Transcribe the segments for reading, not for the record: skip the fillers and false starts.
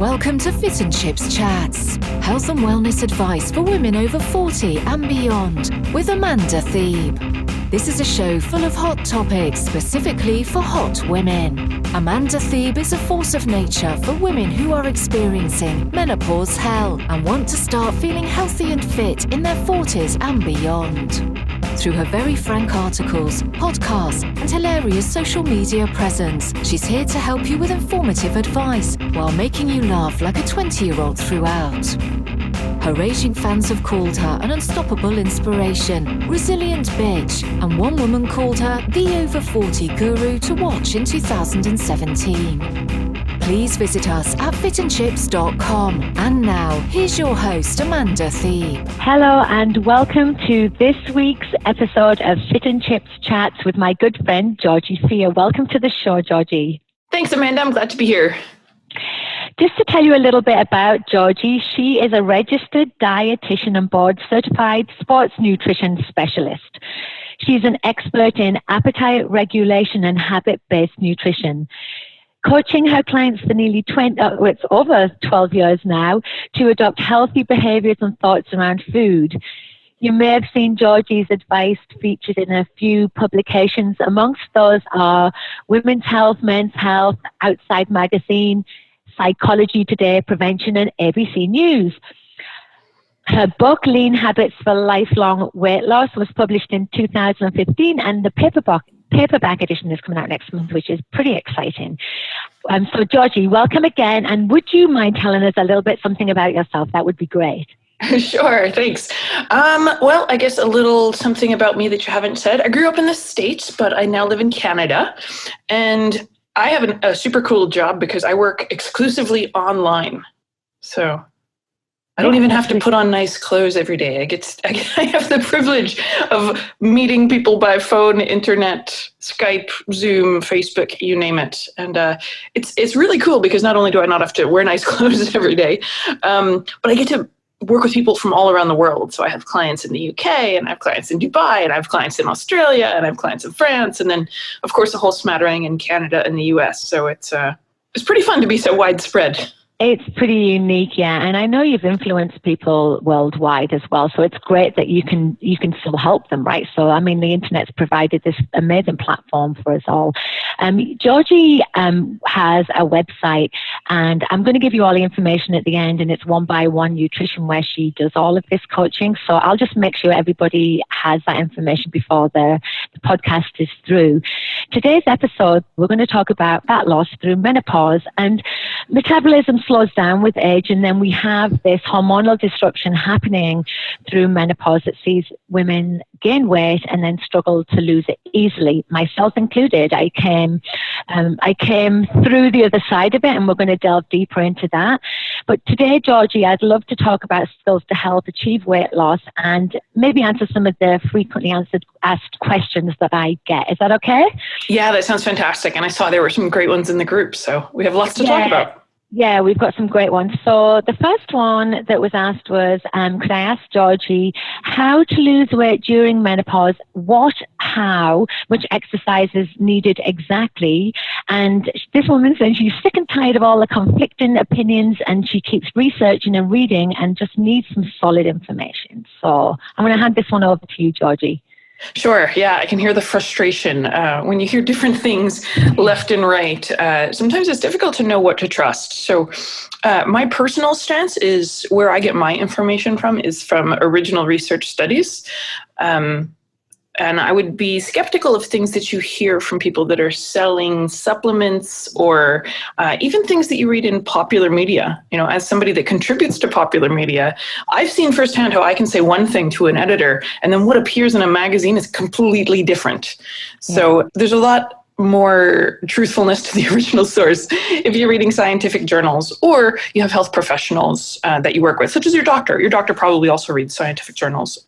Welcome to Fit and Chips Chats, health and wellness advice for women over 40 and beyond, with Amanda Thebe. This is a show full of hot topics specifically for hot women. Amanda Thebe is a force of nature for women who are experiencing menopause hell and want to start feeling healthy and fit in their 40s and beyond. Through her very frank articles, podcasts, and hilarious social media presence, she's here to help you with informative advice while making you laugh like a 20-year-old throughout. Her raging fans have called her an unstoppable inspiration, resilient bitch, and one woman called her the over 40 guru to watch in 2017. Please visit us at fitandchips.com. And now, here's your host, Amanda Thebe. Hello and welcome to this week's episode of Fit and Chips Chats with my good friend, Georgie Thea. Welcome to the show, Georgie. Thanks, Amanda. I'm glad to be here. Just to tell you a little bit about Georgie, she is a registered dietitian and board-certified sports nutrition specialist. She's an expert in appetite regulation and habit-based nutrition, coaching her clients for nearly it's over 12 years now, to adopt healthy behaviors and thoughts around food. You may have seen Georgie's advice featured in a few publications. Amongst those are Women's Health, Men's Health, Outside Magazine, Psychology Today, Prevention, and ABC News. Her book, Lean Habits for Lifelong Weight Loss, was published in 2015, and the paperback edition is coming out next month, which is pretty exciting. So, Georgie, welcome again. And would you mind telling us a little bit something about yourself? That would be great. Sure, thanks. Well, I guess a little something about me that you haven't said. I grew up in the States, but I now live in Canada. And I have a super cool job because I work exclusively online. So I don't even have to put on nice clothes every day. I have the privilege of meeting people by phone, internet, Skype, Zoom, Facebook, you name it. And it's really cool because not only do I not have to wear nice clothes every day, but I get to work with people from all around the world. So I have clients in the UK, and I have clients in Dubai, and I have clients in Australia, and I have clients in France, and then, of course, a whole smattering in Canada and the US. So it's pretty fun to be so widespread. It's pretty unique, yeah. And I know you've influenced people worldwide as well. So it's great that you can still help them, right? So, I mean, the internet's provided this amazing platform for us all. Georgie has a website, and I'm going to give you all the information at the end, and it's One by One Nutrition, where she does all of this coaching. So I'll just make sure everybody has that information before the podcast is through. Today's episode, we're going to talk about fat loss through menopause, and metabolism slows down with age, and then we have this hormonal disruption happening through menopause that sees women gain weight and then struggle to lose it easily, myself included. I came through the other side of it, and we're going to delve deeper into that. But today, Georgie, I'd love to talk about skills to help achieve weight loss and maybe answer some of the frequently asked questions that I get. Is that okay? Yeah, that sounds fantastic. And I saw there were some great ones in the group, so we have lots to talk about. Yeah, we've got some great ones. So the first one that was asked was, could I ask Georgie how to lose weight during menopause? What, how, which exercise is needed exactly? And this woman says she's sick and tired of all the conflicting opinions, and she keeps researching and reading and just needs some solid information. So I'm going to hand this one over to you, Georgie. Sure. Yeah, I can hear the frustration when you hear different things left and right. Sometimes it's difficult to know what to trust. So my personal stance is where I get my information from is from original research studies. And I would be skeptical of things that you hear from people that are selling supplements or even things that you read in popular media. You know, as somebody that contributes to popular media, I've seen firsthand how I can say one thing to an editor, and then what appears in a magazine is completely different. So there's a lot more truthfulness to the original source if you're reading scientific journals or you have health professionals that you work with, such as your doctor. Your doctor probably also reads scientific journals.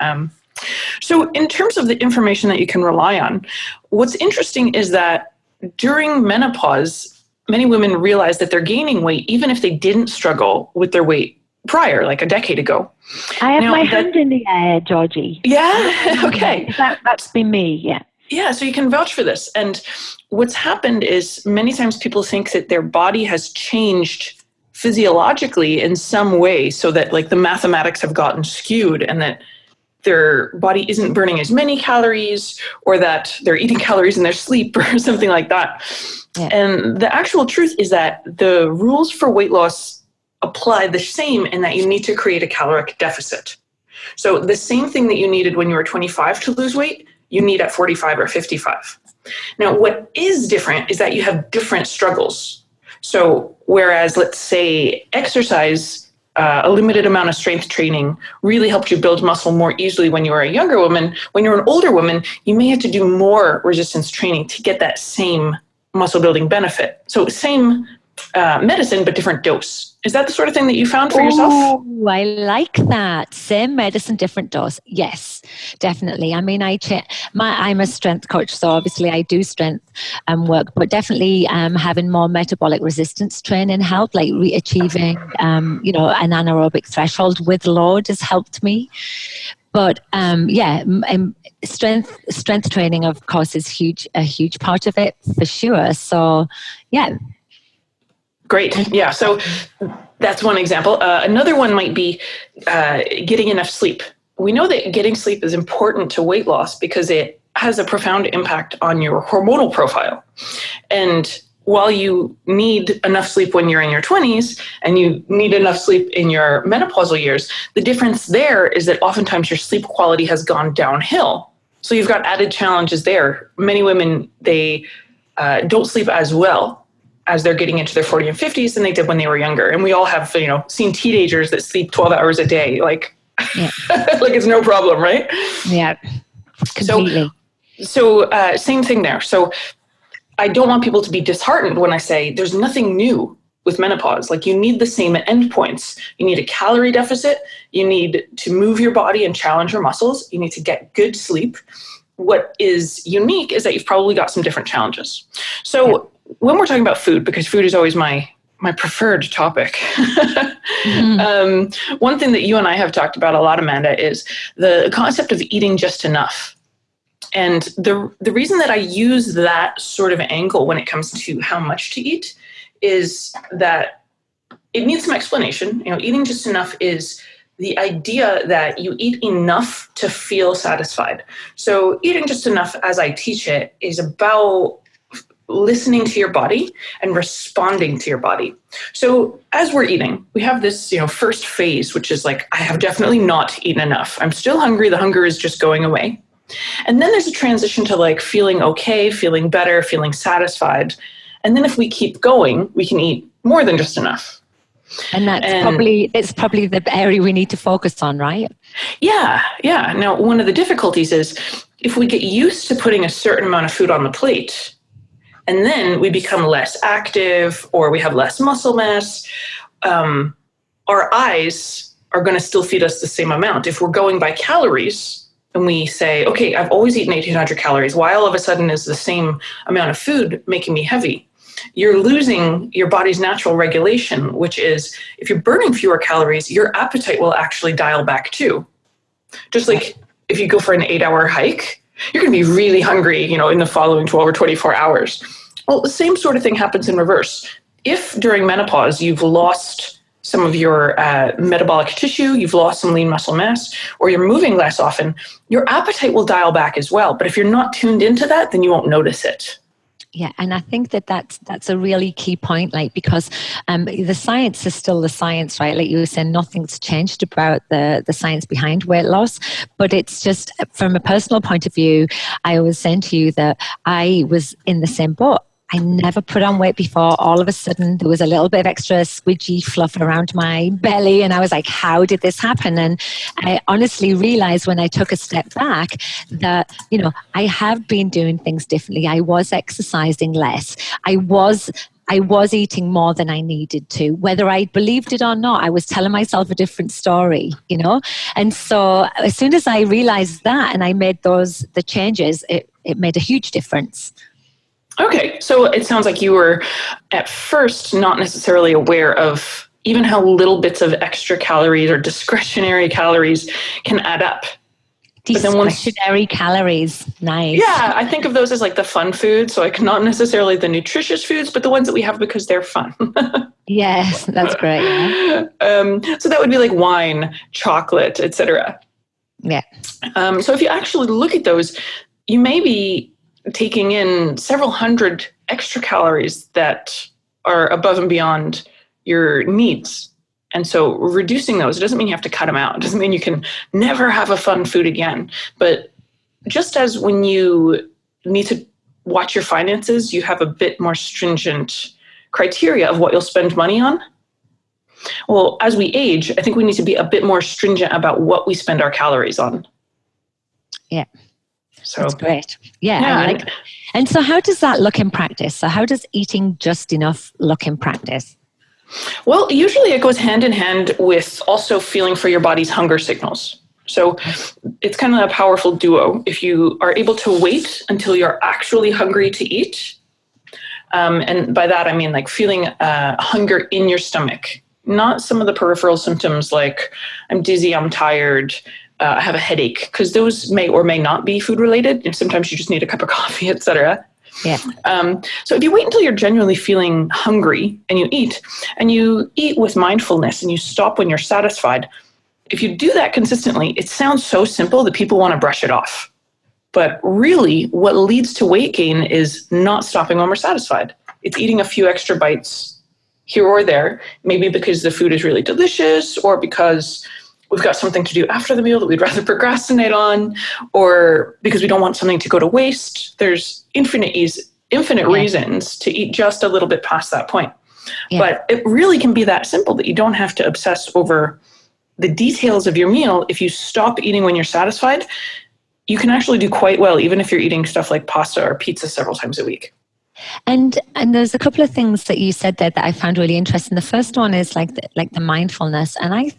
So in terms of the information that you can rely on, what's interesting is that during menopause, many women realize that they're gaining weight even if they didn't struggle with their weight prior, like a decade ago. I have my hand in the air, Georgie. Yeah? Okay. That's been me, yeah. Yeah, so you can vouch for this. And what's happened is many times people think that their body has changed physiologically in some way so that like the mathematics have gotten skewed and that their body isn't burning as many calories or that they're eating calories in their sleep or something like that. Yeah. And the actual truth is that the rules for weight loss apply the same in that you need to create a caloric deficit. So the same thing that you needed when you were 25 to lose weight, you need at 45 or 55. Now, what is different is that you have different struggles. So whereas, let's say, exercise, a limited amount of strength training really helped you build muscle more easily when you were a younger woman, when you're an older woman, you may have to do more resistance training to get that same muscle building benefit. So same medicine, but different dose. Is that the sort of thing that you found for yourself? Oh, I like that. Same medicine, different dose. Yes, definitely. I mean, I'm a strength coach, so obviously I do strength work, but definitely having more metabolic resistance training helped, like achieving, an anaerobic threshold with load has helped me. But strength training, of course, is a huge part of it for sure. So, yeah. Great. Yeah. So that's one example. Another one might be getting enough sleep. We know that getting sleep is important to weight loss because it has a profound impact on your hormonal profile. And while you need enough sleep when you're in your 20s and you need enough sleep in your menopausal years, the difference there is that oftentimes your sleep quality has gone downhill. So you've got added challenges there. Many women, they don't sleep as well as they're getting into their 40s and 50s than they did when they were younger. And we all have, seen teenagers that sleep 12 hours a day, like it's no problem, right? Yeah, completely. So same thing there. So I don't want people to be disheartened when I say there's nothing new with menopause. Like you need the same endpoints. You need a calorie deficit. You need to move your body and challenge your muscles. You need to get good sleep. What is unique is that you've probably got some different challenges. So when we're talking about food, because food is always my preferred topic, one thing that you and I have talked about a lot, Amanda, is the concept of eating just enough. And the reason that I use that sort of angle when it comes to how much to eat is that it needs some explanation. Eating just enough is the idea that you eat enough to feel satisfied. So eating just enough, as I teach it, is about listening to your body and responding to your body. So as we're eating, we have this, first phase, which is like, I have definitely not eaten enough. I'm still hungry. The hunger is just going away. And then there's a transition to like feeling okay, feeling better, feeling satisfied. And then if we keep going, we can eat more than just enough. And it's probably the area we need to focus on, right? Yeah. Now, one of the difficulties is if we get used to putting a certain amount of food on the plate, and then we become less active or we have less muscle mass, our eyes are going to still feed us the same amount. If we're going by calories and we say, okay, I've always eaten 1,800 calories, why all of a sudden is the same amount of food making me heavy? You're losing your body's natural regulation, which is if you're burning fewer calories, your appetite will actually dial back too. Just like if you go for an 8-hour hike, you're going to be really hungry, in the following 12 or 24 hours. Well, the same sort of thing happens in reverse. If during menopause you've lost some of your metabolic tissue, you've lost some lean muscle mass, or you're moving less often, your appetite will dial back as well. But if you're not tuned into that, then you won't notice it. Yeah, and I think that's a really key point, like, because the science is still the science, right? Like you were saying, nothing's changed about the science behind weight loss, but it's just from a personal point of view, I was saying to you that I was in the same boat. I never put on weight before. All of a sudden, there was a little bit of extra squidgy fluff around my belly. And I was like, how did this happen? And I honestly realized when I took a step back that, I have been doing things differently. I was exercising less. I was eating more than I needed to. Whether I believed it or not, I was telling myself a different story, And so as soon as I realized that and I made the changes, it made a huge difference. Okay, so it sounds like you were at first not necessarily aware of even how little bits of extra calories or discretionary calories can add up. But then discretionary calories. Nice. Yeah, I think of those as like the fun foods. So like not necessarily the nutritious foods, but the ones that we have because they're fun. Yes, that's great. Yeah. So that would be like wine, chocolate, etc. Yeah. So if you actually look at those, you may be taking in several hundred extra calories that are above and beyond your needs. And so reducing those, it doesn't mean you have to cut them out. It doesn't mean you can never have a fun food again. But just as when you need to watch your finances, you have a bit more stringent criteria of what you'll spend money on. Well, as we age, I think we need to be a bit more stringent about what we spend our calories on. Yeah. So that's great. Yeah. I like it. And so how does that look in practice? So how does eating just enough look in practice? Well, usually it goes hand in hand with also feeling for your body's hunger signals. So it's kind of a powerful duo. If you are able to wait until you're actually hungry to eat, and by that I mean like feeling hunger in your stomach, not some of the peripheral symptoms like I'm dizzy, I'm tired, I have a headache, because those may or may not be food related. And sometimes you just need a cup of coffee, etc. Yeah. So if you wait until you're genuinely feeling hungry and you eat with mindfulness and you stop when you're satisfied, if you do that consistently, it sounds so simple that people want to brush it off. But really what leads to weight gain is not stopping when we're satisfied. It's eating a few extra bites here or there, maybe because the food is really delicious or because we've got something to do after the meal that we'd rather procrastinate on, or because we don't want something to go to waste. There's infinite reasons to eat just a little bit past that point. Yeah. But it really can be that simple that you don't have to obsess over the details of your meal. If you stop eating when you're satisfied, you can actually do quite well, even if you're eating stuff like pasta or pizza several times a week. And there's a couple of things that you said there that I found really interesting. The first one is like the mindfulness, and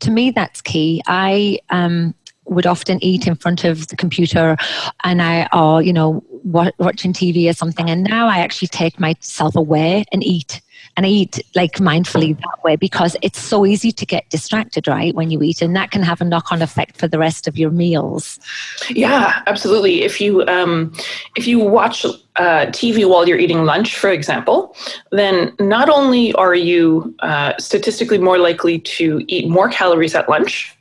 to me, that's key. I would often eat in front of the computer or watching TV or something. And now I actually take myself away and eat. And I eat like mindfully that way because it's so easy to get distracted, right, when you eat. And that can have a knock-on effect for the rest of your meals. Yeah, absolutely. If you watch TV while you're eating lunch, for example, then not only are you statistically more likely to eat more calories at lunch,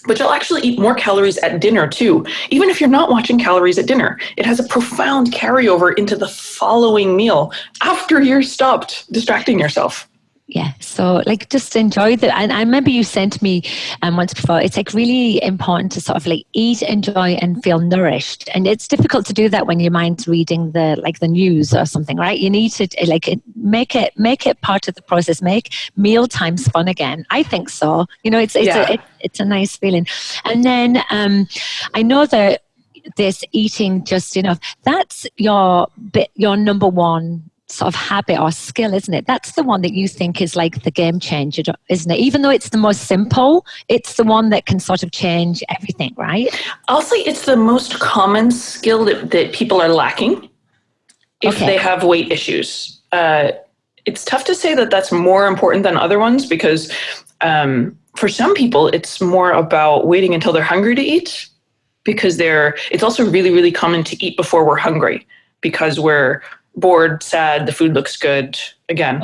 but you'll actually eat more calories at dinner too. Even if you're not watching calories at dinner, it has a profound carryover into the following meal after you're stopped distracting yourself. Yeah, so like just enjoy and I remember you sent me once before, it's like really important to sort of like eat, enjoy and feel nourished. And it's difficult to do that when your mind's reading the news or something, right? You need to make it part of the process, make meal times fun again. I think so. It's a nice feeling. And then I know that this eating just enough, that's your number one sort of habit or skill, isn't it? That's the one that you think is like the game changer, isn't it? Even though it's the most simple, it's the one that can sort of change everything, right? I'll say it's the most common skill that people are lacking if they have weight issues. It's tough to say that that's more important than other ones because for some people, it's more about waiting until they're hungry to eat because it's also really, really common to eat before we're hungry because we're bored, sad, the food looks good. Again,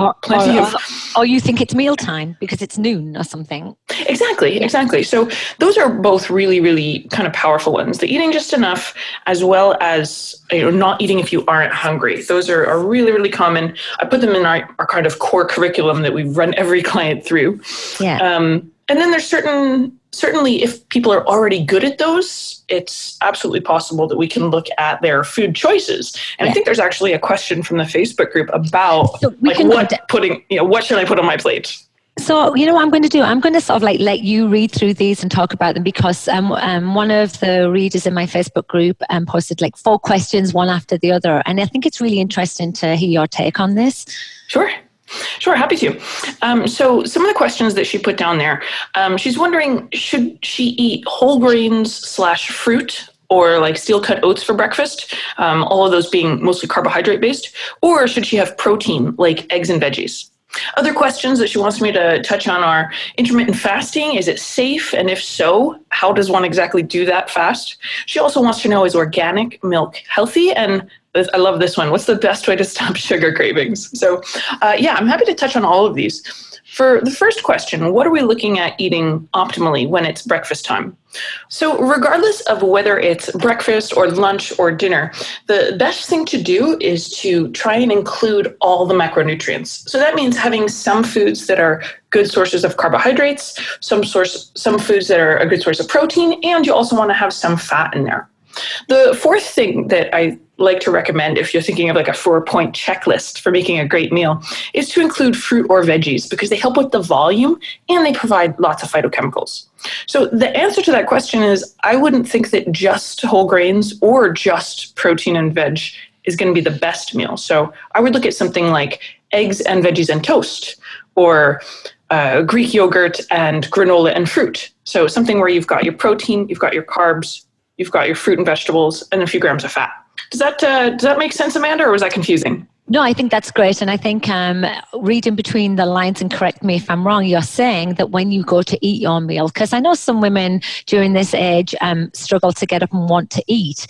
or you think it's mealtime because it's noon or something. Exactly. So those are both really, really kind of powerful ones. The eating just enough, as well as not eating if you aren't hungry. Those are really, really common. I put them in our kind of core curriculum that we run every client through. Yeah. And then there's certainly if people are already good at those, it's absolutely possible that we can look at their food choices. And I think there's actually a question from the Facebook group about what should I put on my plate? So, what I'm going to do, I'm going to sort of like let you read through these and talk about them because one of the readers in my Facebook group posted like 4 questions, one after the other. And I think it's really interesting to hear your take on this. Sure, happy to. So some of the questions that she put down there, she's wondering, should she eat whole grains / fruit or like steel cut oats for breakfast, all of those being mostly carbohydrate based, or should she have protein like eggs and veggies? Other questions that she wants me to touch on are intermittent fasting. Is it safe? And if so, how does one exactly do that fast? She also wants to know, is organic milk healthy? And I love this one. What's the best way to stop sugar cravings? So I'm happy to touch on all of these. For the first question, what are we looking at eating optimally when it's breakfast time? So regardless of whether it's breakfast or lunch or dinner, the best thing to do is to try and include all the macronutrients. So that means having some foods that are good sources of carbohydrates, some foods that are a good source of protein, and you also want to have some fat in there. The fourth thing that I like to recommend if you're thinking of like a 4-point checklist for making a great meal is to include fruit or veggies because they help with the volume and they provide lots of phytochemicals. So the answer to that question is I wouldn't think that just whole grains or just protein and veg is going to be the best meal. So I would look at something like eggs and veggies and toast, or Greek yogurt and granola and fruit. So something where you've got your protein, you've got your carbs, you've got your fruit and vegetables, and a few grams of fat. Does that make sense, Amanda, or was that confusing? No, I think that's great. And I think reading between the lines, and correct me if I'm wrong, you're saying that when you go to eat your meal, because I know some women during this age struggle to get up and want to eat.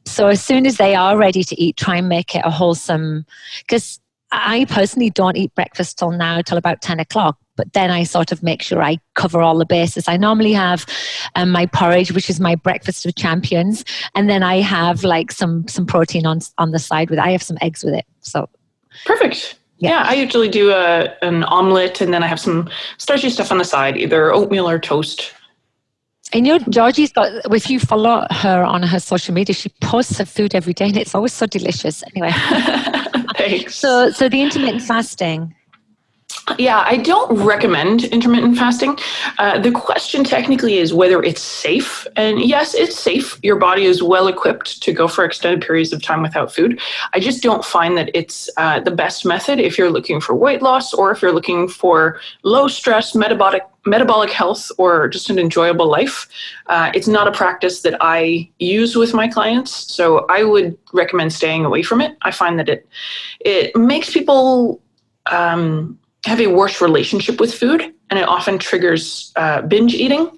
So as soon as they are ready to eat, try and make it a wholesome, because I personally don't eat breakfast till about 10 o'clock. But then I sort of make sure I cover all the bases. I normally have my porridge, which is my breakfast of champions. And then I have like some protein on the side with it. I have some eggs with it. So perfect. Yeah, I usually do an omelet and then I have some starchy stuff on the side, either oatmeal or toast. And Georgie's got, if you follow her on her social media, she posts her food every day and it's always so delicious. Anyway. Thanks. So the intermittent fasting. Yeah, I don't recommend intermittent fasting. The question technically is whether it's safe. And yes, it's safe. Your body is well equipped to go for extended periods of time without food. I just don't find that it's the best method if you're looking for weight loss or if you're looking for low stress, metabolic health, or just an enjoyable life. It's not a practice that I use with my clients, so I would recommend staying away from it. I find that it makes people have a worse relationship with food, and it often triggers binge eating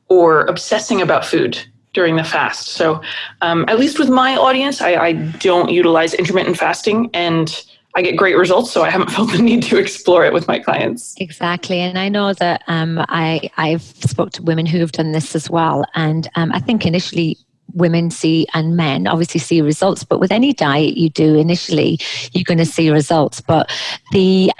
or obsessing about food during the fast. So at least with my audience, I don't utilize intermittent fasting, and I get great results, so I haven't felt the need to explore it with my clients. Exactly. And I know that I've spoke to women who have done this as well. And I think initially women see, and men obviously see results, but with any diet you do initially, you're going to see results. But the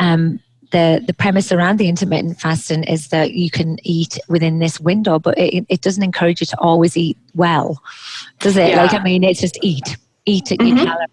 premise around the intermittent fasting is that you can eat within this window, but it doesn't encourage you to always eat well, does it? Yeah. It's just eat at your calories.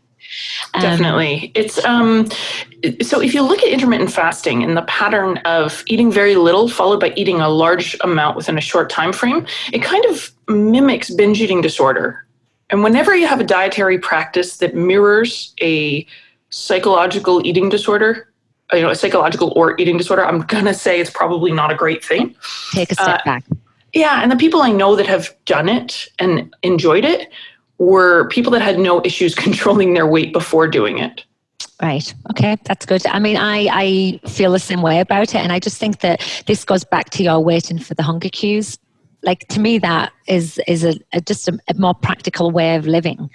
Definitely. It's so if you look at intermittent fasting and the pattern of eating very little followed by eating a large amount within a short time frame, it kind of mimics binge eating disorder. And whenever you have a dietary practice that mirrors a psychological eating disorder, a psychological or eating disorder, I'm going to say it's probably not a great thing. Take a step back. Yeah. And the people I know that have done it and enjoyed it were people that had no issues controlling their weight before doing it. Right. Okay. That's good. I mean, I feel the same way about it. And I just think that this goes back to your waiting for the hunger cues. Like, to me, that is just a more practical way of living.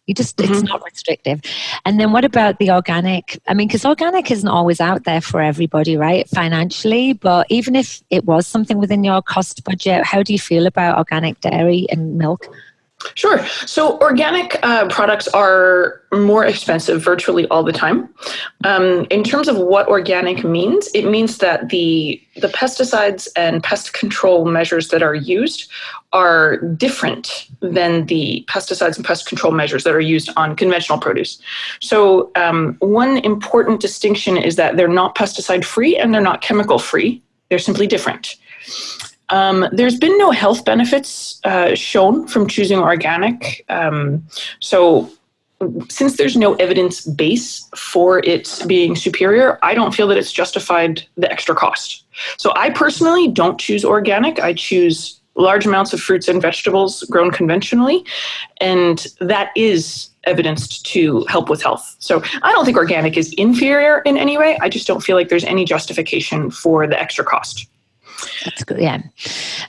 It's not restrictive. And then what about the organic? I mean, because organic isn't always out there for everybody, right? Financially, but even if it was something within your cost budget, how do you feel about organic dairy and milk? Sure. So organic products are more expensive virtually all the time. In terms of what organic means, it means that the pesticides and pest control measures that are used are different than the pesticides and pest control measures that are used on conventional produce. So one important distinction is that they're not pesticide free and they're not chemical free. They're simply different. There's been no health benefits shown from choosing organic. So since there's no evidence base for it being superior, I don't feel that it's justified the extra cost. So I personally don't choose organic. I choose large amounts of fruits and vegetables grown conventionally, and that is evidenced to help with health. So I don't think organic is inferior in any way. I just don't feel like there's any justification for the extra cost. That's good, yeah.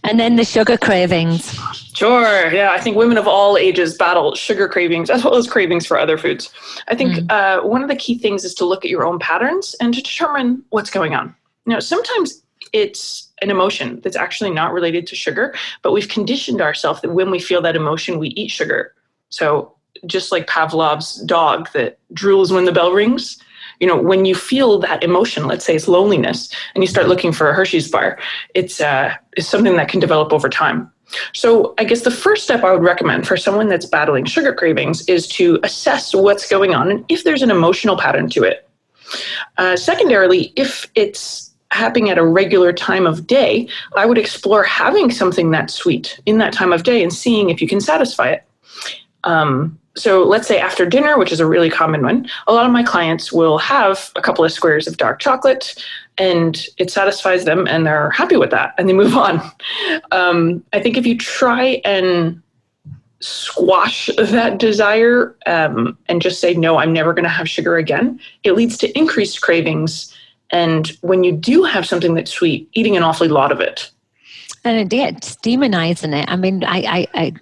And then the sugar cravings. Sure, yeah. I think women of all ages battle sugar cravings as well as cravings for other foods. I think one of the key things is to look at your own patterns and to determine what's going on. Sometimes it's an emotion that's actually not related to sugar, but we've conditioned ourselves that when we feel that emotion, we eat sugar. So just like Pavlov's dog that drools when the bell rings, when you feel that emotion, let's say it's loneliness, and you start looking for a Hershey's bar, it's something that can develop over time. So I guess the first step I would recommend for someone that's battling sugar cravings is to assess what's going on and if there's an emotional pattern to it. Secondarily, if it's happening at a regular time of day, I would explore having something that's sweet in that time of day and seeing if you can satisfy it. So let's say after dinner, which is a really common one, a lot of my clients will have a couple of squares of dark chocolate and it satisfies them and they're happy with that and they move on. I think if you try and squash that desire and just say, no, I'm never going to have sugar again, it leads to increased cravings. And when you do have something that's sweet, eating an awfully lot of it. And it's demonizing it. I mean, I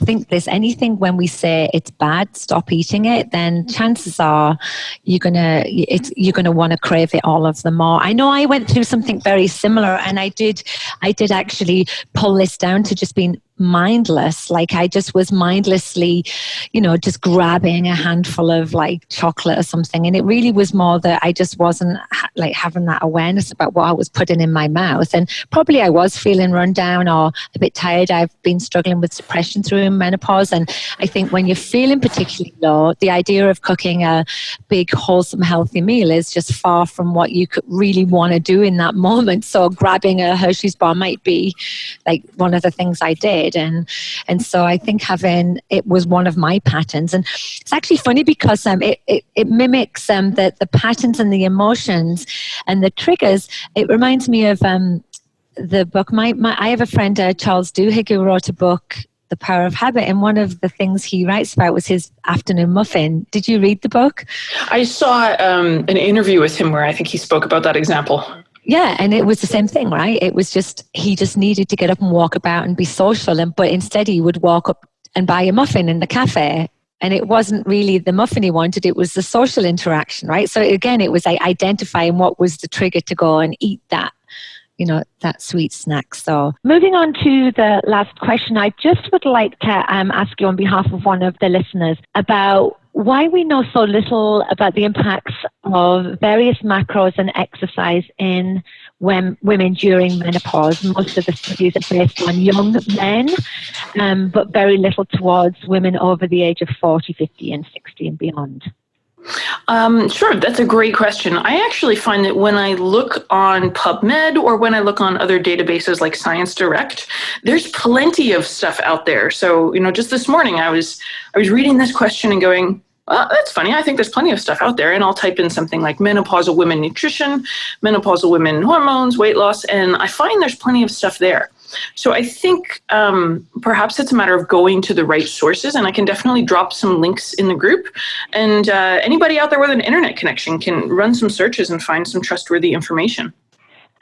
think there's anything when we say it's bad, stop eating it, then chances are you're gonna want to crave it all of the more. I know I went through something very similar, and I did actually pull this down to just being mindless. Like I just was mindlessly, just grabbing a handful of like chocolate or something. And it really was more that I just wasn't like having that awareness about what I was putting in my mouth. And probably I was feeling run down or a bit tired. I've been struggling with depression through menopause. And I think when you're feeling particularly low, the idea of cooking a big, wholesome, healthy meal is just far from what you could really want to do in that moment. So grabbing a Hershey's bar might be like one of the things I did. And so I think it was one of my patterns. And it's actually funny because it mimics the patterns and the emotions and the triggers. It reminds me of the book. I have a friend, Charles Duhigg, who wrote a book, The Power of Habit, and one of the things he writes about was his afternoon muffin. Did you read the book? I saw an interview with him where I think he spoke about that example. Yeah, and it was the same thing, right? It was just, he just needed to get up and walk about and be social, but instead he would walk up and buy a muffin in the cafe. And it wasn't really the muffin he wanted, it was the social interaction, right? So again, it was like identifying what was the trigger to go and eat that, that sweet snack. So moving on to the last question, I just would like to ask you on behalf of one of the listeners about why we know so little about the impacts of various macros and exercise in women during menopause. Most of the studies are based on young men, but very little towards women over the age of 40, 50, and 60 and beyond. Sure, that's a great question. I actually find that when I look on PubMed or when I look on other databases like Science Direct, there's plenty of stuff out there. So, just this morning I was reading this question and going, well, that's funny. I think there's plenty of stuff out there. And I'll type in something like menopausal women nutrition, menopausal women hormones, weight loss, and I find there's plenty of stuff there. So I think perhaps it's a matter of going to the right sources, and I can definitely drop some links in the group. And anybody out there with an internet connection can run some searches and find some trustworthy information.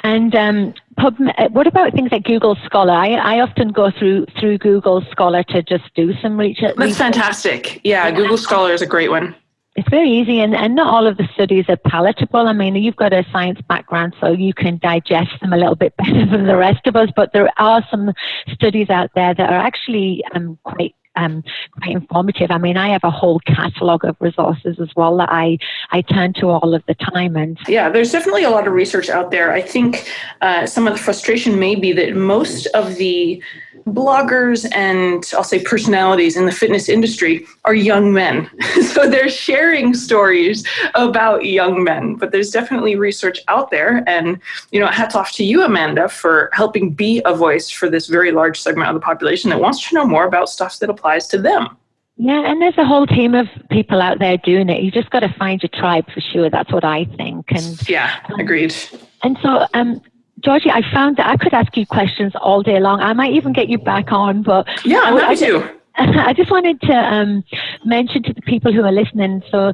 And what about things like Google Scholar? I often go through Google Scholar to just do some research. That's fantastic. Yeah, Google Scholar is a great one. It's very easy, and not all of the studies are palatable. I mean, you've got a science background, so you can digest them a little bit better than the rest of us, but there are some studies out there that are actually quite informative. I mean, I have a whole catalog of resources as well that I turn to all of the time. And yeah, there's definitely a lot of research out there. I think some of the frustration may be that most of the bloggers and I'll say personalities in the fitness industry are young men. So they're sharing stories about young men, but there's definitely research out there. And, hats off to you, Amanda, for helping be a voice for this very large segment of the population that wants to know more about stuff that applies to them. Yeah, and there's a whole team of people out there doing it. You just got to find your tribe for sure. That's what I think. And yeah, agreed. And so, Georgie, I found that I could ask you questions all day long. I might even get you back on, but yeah, I'm happy to. I just wanted to mention to the people who are listening. So,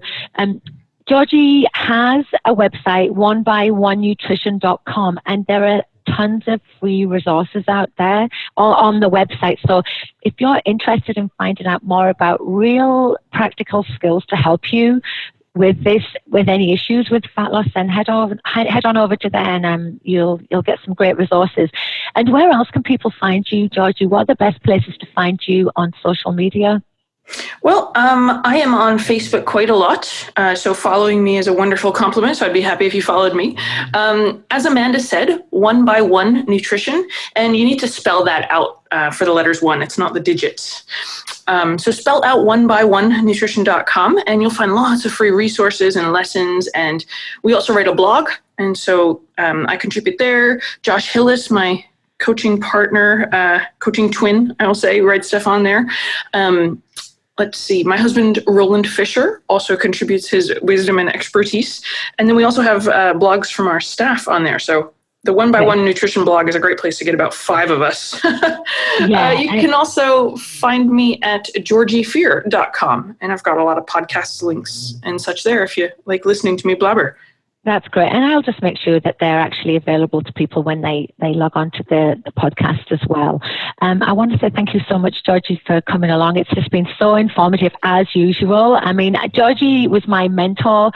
Georgie has a website, onebyOneNutrition.com, and there are tons of free resources out there on the website. So if you're interested in finding out more about real practical skills to help you with any issues with fat loss, then head on over to there, and you'll get some great resources. And where else can people find you, Georgie? What are the best places to find you on social media? Well, I am on Facebook quite a lot, so following me is a wonderful compliment, so I'd be happy if you followed me. As Amanda said, One by One Nutrition, and you need to spell that out for the letters one, it's not the digits. So spell out onebyOneNutrition.com, and you'll find lots of free resources and lessons, and we also write a blog, and so I contribute there. Josh Hillis, my coaching partner, coaching twin, I will say, writes stuff on there. Let's see, my husband, Roland Fisher, also contributes his wisdom and expertise. And then we also have blogs from our staff on there. So the One by One Nutrition blog is a great place to get about 5 of us. You can also find me at georgiefear.com. And I've got a lot of podcast links and such there if you like listening to me blabber. That's great. And I'll just make sure that they're actually available to people when they log on to the podcast as well. I want to say thank you so much, Georgie, for coming along. It's just been so informative as usual. I mean, Georgie was my mentor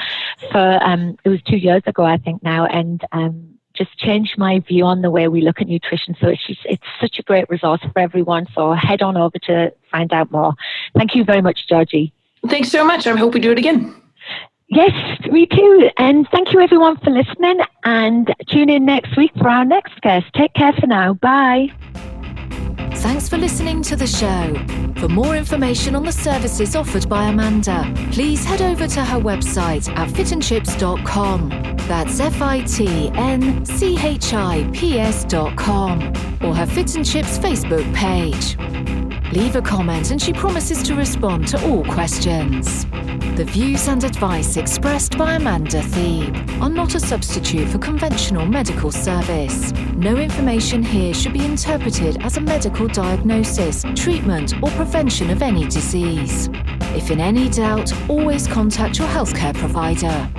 for, it was 2 years ago, I think now, and just changed my view on the way we look at nutrition. So it's such a great resource for everyone. So head on over to find out more. Thank you very much, Georgie. Thanks so much. I hope we do it again. Yes, me too. And thank you everyone for listening, and tune in next week for our next guest. Take care for now. Bye. Thanks for listening to the show. For more information on the services offered by Amanda, please head over to her website at fitandchips.com. That's fitandchips.com, or her Fit and Chips Facebook page. Leave a comment and she promises to respond to all questions. The views and advice expressed by Amanda Thebe are not a substitute for conventional medical service. No information here should be interpreted as a medical diagnosis, treatment, or prevention of any disease. If in any doubt, always contact your healthcare provider.